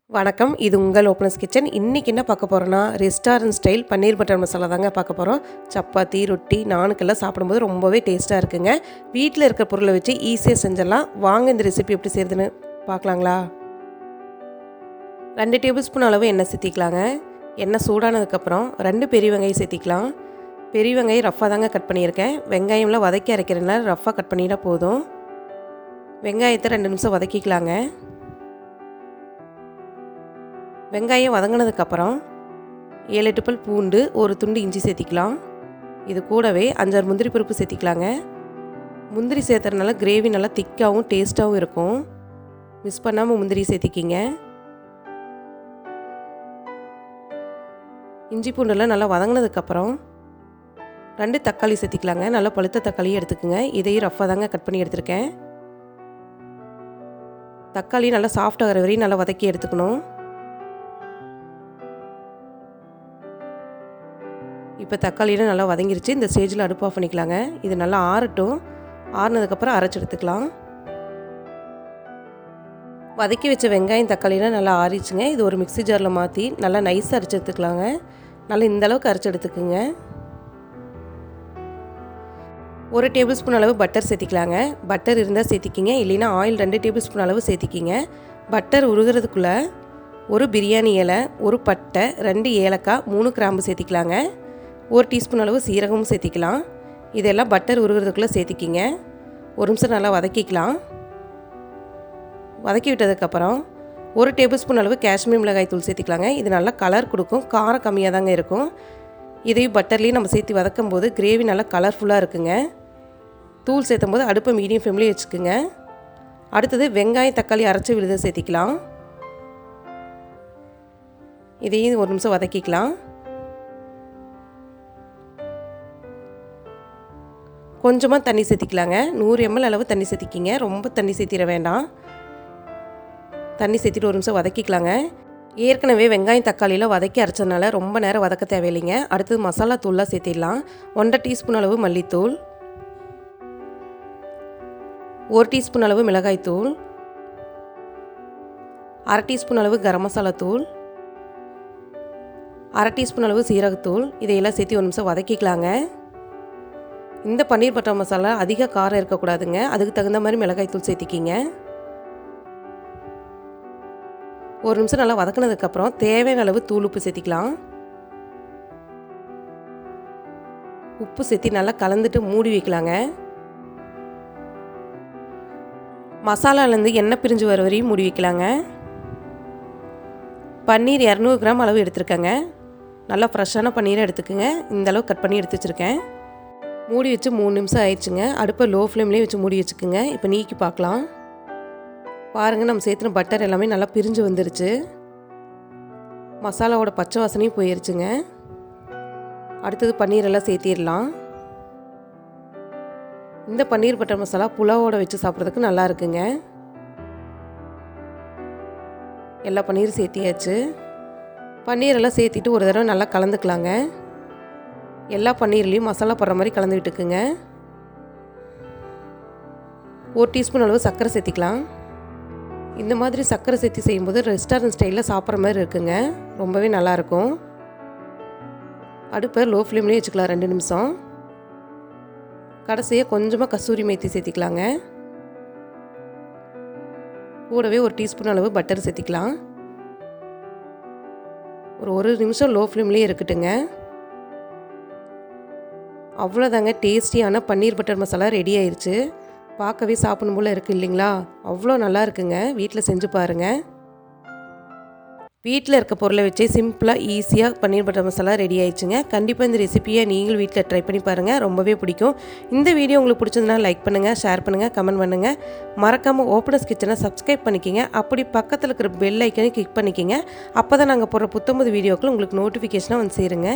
வணக்கம், இது உங்கள் ஓப்பனஸ் கிச்சன். இன்றைக்கி என்ன பார்க்க போகிறோன்னா, ரெஸ்டாரண்ட் ஸ்டைல் பன்னீர் பட்டர் மசாலா தாங்க பார்க்க போகிறோம். சப்பாத்தி, ரொட்டி, நானுக்கெல்லாம் சாப்பிடும்போது ரொம்பவே டேஸ்ட்டாக இருக்குங்க. வீட்டில் இருக்க பொருளை வச்சு ஈஸியாக செஞ்சிடலாம். வாங்க இந்த ரெசிபி எப்படி செய்யுதுன்னு பார்க்கலாங்களா? 2 டேபிள் ஸ்பூன் அளவு எண்ணெய் சேர்த்திக்கலாங்க. எண்ணெய் சூடானதுக்கப்புறம் 2 பெரிய வெங்காயம் சேர்த்திக்கலாம். பெரிய வெங்காயம் ரஃப்பாக தாங்க கட் பண்ணியிருக்கேன். வெங்காயம்லாம் வதக்கி அரைக்கிறதுனால ரஃப்பாக கட் பண்ணிட்டா போதும். வெங்காயத்தை 2 நிமிஷம் வதக்கிக்கலாங்க. வெங்காயம் வதங்கினதுக்கப்புறம் 7-8 பல் பூண்டு, ஒரு துண்டு இஞ்சி சேர்த்திக்கலாம். இது கூடவே 5-6 முந்திரி பருப்பு சேர்த்திக்கலாங்க. முந்திரி சேர்த்துறதுனால கிரேவி நல்லா திக்காகவும் டேஸ்ட்டாகவும் இருக்கும். மிஸ் பண்ணாமல் முந்திரி சேர்த்திக்கிங்க. இஞ்சி பூண்டெல்லாம் நல்லா வதங்கினதுக்கப்புறம் 2 தக்காளி சேர்த்திக்கலாங்க. நல்லா பழுத்த தக்காளியும் எடுத்துக்கோங்க. இதையும் ரஃப்பாக தாங்க கட் பண்ணி எடுத்துருக்கேன். தக்காளி நல்லா சாஃப்ட் ஆகிற வரையும் நல்லா வதக்கி எடுத்துக்கணும். இப்போ தக்காளியில் நல்லா வதங்கிருச்சு. இந்த ஸ்டேஜில் அடுப்பு ஆஃப் பண்ணிக்கலாங்க. இது நல்லா ஆறட்டும். ஆறுனதுக்கப்புறம் அரைச்சி எடுத்துக்கலாம். வதக்கி வச்ச வெங்காயம் தக்காளிலாம் நல்லா ஆறிச்சுங்க. இது ஒரு மிக்ஸி ஜாரில் மாற்றி நல்லா நைஸாக அரைச்சி எடுத்துக்கலாங்க. நல்லா இந்தளவுக்கு அரைச்சி எடுத்துக்குங்க. 1 டேபிள் ஸ்பூன் அளவு பட்டர் சேர்த்திக்கலாங்க. பட்டர் இருந்தால் சேர்த்திக்கிங்க, இல்லைன்னா ஆயில் 2 டேபிள் ஸ்பூன் அளவு சேர்த்திக்கிங்க. பட்டர் உருகிறதுக்குள்ளே ஒரு பிரியாணி இலை, ஒரு பட்டை, 2 ஏலக்காய், 3 கிராம்பு சேர்த்திக்கலாங்க. 1 டீஸ்பூன் அளவு சீரகமும் சேர்த்திக்கலாம். இதெல்லாம் பட்டர் உருகிறதுக்குள்ளே சேர்த்திக்கிங்க. ஒரு நிமிஷம் நல்லா வதக்கிக்கலாம். வதக்கி விட்டதுக்கப்புறம் 1 டேபிள் ஸ்பூன் அளவு காஷ்மீர் மிளகாய் தூள் சேர்த்திக்கலாங்க. இது நல்லா கலர் கொடுக்கும். காரம் கம்மியாக தாங்க இருக்கும். இதையும் பட்டர்லேயும் நம்ம சேர்த்து வதக்கும் போது கிரேவி நல்லா கலர்ஃபுல்லாக இருக்குங்க. தூள் சேர்த்தும் போது அடுப்பை மீடியம் ஃப்ளேம்லேயே வச்சுக்குங்க. அடுத்தது வெங்காயம் தக்காளி அரைச்சி விழுத சேர்த்திக்கலாம். இதையும் ஒரு நிமிஷம் வதக்கிக்கலாம். கொஞ்சமாக தண்ணி சேர்த்திக்கலாங்க. 100 ml அளவு தண்ணி சேர்த்திக்கிங்க. ரொம்ப தண்ணி சேர்த்திட வேண்டாம். தண்ணி சேர்த்திட்டு ஒரு நிமிஷம் வதக்கிக்கலாங்க. ஏற்கனவே வெங்காயம் தக்காளியில் வதக்கி அரைச்சதுனால ரொம்ப நேரம் வதக்க தேவையில்லைங்க. அடுத்தது மசாலா தூள்லாம் சேர்த்திடலாம். 1/2 டீஸ்பூன் அளவு மல்லித்தூள், 1 டீஸ்பூன் அளவு மிளகாய்த்தூள், 1/2 டீஸ்பூன் அளவு கரம் மசாலா தூள், 1/2 டீஸ்பூன் அளவு சீரகத்தூள். இதையெல்லாம் சேர்த்து ஒரு நிமிஷம் வதக்கிக்கலாங்க. இந்த பன்னீர் பட்டர் மசாலா அதிக காரம் இருக்கக்கூடாதுங்க. அதுக்கு தகுந்த மாதிரி மிளகாய்த்தூள் சேர்த்திக்கிங்க. ஒரு நிமிஷம் நல்லா வதக்கினதுக்கப்புறம் தேவையான அளவு தூள் உப்பு சேர்த்திக்கலாம். உப்பு சேர்த்தி நல்லா கலந்துட்டு மூடி வைக்கலாங்க. மசாலாலேருந்து எண்ணெய் பிரிஞ்சு வர வரையும் மூடி வைக்கலாங்க. பன்னீர் 200 கிராம் அளவு எடுத்துருக்கேங்க. நல்லா ஃப்ரெஷ்ஷான பன்னீரை எடுத்துக்கோங்க. இந்தளவு கட் பண்ணி எடுத்து வச்சுருக்கேன். மூடி வச்சு 3 நிமிஷம் ஆயிடுச்சுங்க. அடுப்பை லோ ஃப்ளேம்லேயே வச்சு மூடி வச்சுக்கோங்க. இப்போ நீக்கி பார்க்கலாம். பாருங்கள், நம்ம சேர்த்துன பட்டர் எல்லாமே நல்லா பிரிஞ்சு வந்துருச்சு. மசாலாவோட பச்சை வாசனையும் போயிடுச்சுங்க. அடுத்தது பன்னீரெல்லாம் சேர்த்திடலாம். இந்த பன்னீர் பட்டர் மசாலா புலாவோட வச்சு சாப்பிட்றதுக்கு நல்லா இருக்குங்க. எல்லா பன்னீரும் சேர்த்தியாச்சு. பன்னீரெல்லாம் சேர்த்திட்டு ஒரு தடவை நல்லா கலந்துக்கலாங்க. எல்லா பன்னீர்லேயும் மசாலா போடுற மாதிரி கலந்து விட்டுக்குங்க. 1 டீஸ்பூன் அளவு சர்க்கரை சேர்த்திக்கலாம். இந்த மாதிரி சர்க்கரை சேர்த்து செய்யும்போது ரெஸ்டாரண்ட் ஸ்டைலில் சாப்பிட்ற மாதிரி இருக்குங்க. ரொம்பவே நல்லாயிருக்கும். அடுப்பை லோ ஃப்ளேம்லேயே வச்சுக்கலாம் 2 நிமிஷம். கடைசியாக கொஞ்சமாக கஸ்தூரி மேத்தி சேர்த்திக்கலாங்க. கூடவே 1 டீஸ்பூன் அளவு பட்டர் சேர்த்திக்கலாம். ஒரு நிமிஷம் லோ ஃப்ளேம்லேயே இருக்கட்டுங்க. அவ்வளோதாங்க, டேஸ்டியான பன்னீர் பட்டர் மசாலா ரெடி ஆயிடுச்சு. பார்க்கவே சாப்பிடும் போல் இருக்குது இல்லைங்களா? அவ்வளோ நல்லா இருக்குங்க. வீட்டில் செஞ்சு பாருங்கள். வீட்டில் இருக்க பொருளை வச்சே சிம்பிளாக ஈஸியாக பன்னீர் பட்டர் மசாலா ரெடி ஆயிடுச்சுங்க. கண்டிப்பாக இந்த ரெசிபியை நீங்களும் வீட்டில் ட்ரை பண்ணி பாருங்கள். ரொம்பவே பிடிக்கும். இந்த வீடியோ உங்களுக்கு பிடிச்சதுன்னா லைக் பண்ணுங்கள், ஷேர் பண்ணுங்கள், கமெண்ட் பண்ணுங்கள். மறக்காமல் ஓப்பனஸ் கிச்சனை சப்ஸ்கிரைப் பண்ணிக்கிங்க. அப்படி பக்கத்தில் இருக்கிற பெல் ஐக்கனை கிளிக் பண்ணிக்கிங்க. அப்போ தான் நாங்கள் போடுற புத்தம்பது வீடியோக்கள் உங்களுக்கு நோட்டிஃபிகேஷனாக வந்து சேருங்க.